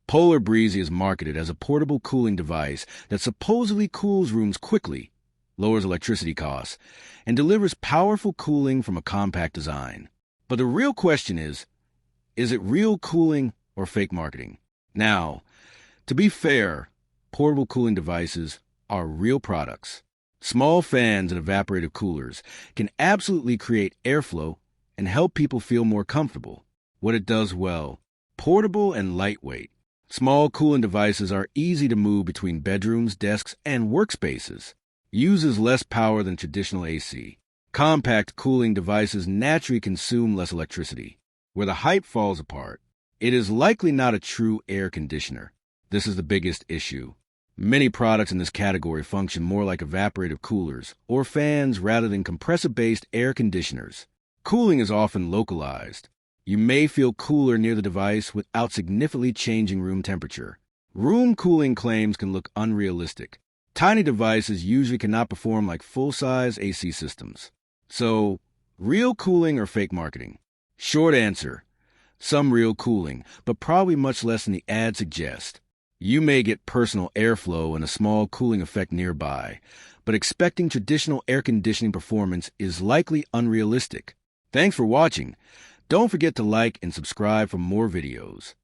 Polar Breezy is marketed as a portable cooling device that supposedly cools rooms quickly, lowers electricity costs, and delivers powerful cooling from a compact design. But the real question is it real cooling or fake marketing? Now, to be fair, portable cooling devices are real products. Small fans and evaporative coolers can absolutely create airflow and help people feel more comfortable. What it does well: portable and lightweight. Small cooling devices are easy to move between bedrooms, desks, and workspaces. Uses less power than traditional AC. Compact cooling devices naturally consume less electricity. Where the hype falls apart, it is likely not a true air conditioner. This is the biggest issue. Many products in this category function more like evaporative coolers or fans rather than compressor-based air conditioners. Cooling is often localized. You may feel cooler near the device without significantly changing room temperature. Room cooling claims can look unrealistic. Tiny devices usually cannot perform like full-size AC systems. So, real cooling or fake marketing? Short answer: some real cooling, but probably much less than the ad suggests. You may get personal airflow and a small cooling effect nearby, but expecting traditional air conditioning performance is likely unrealistic. Thanks for watching. Don't forget to like and subscribe for more videos.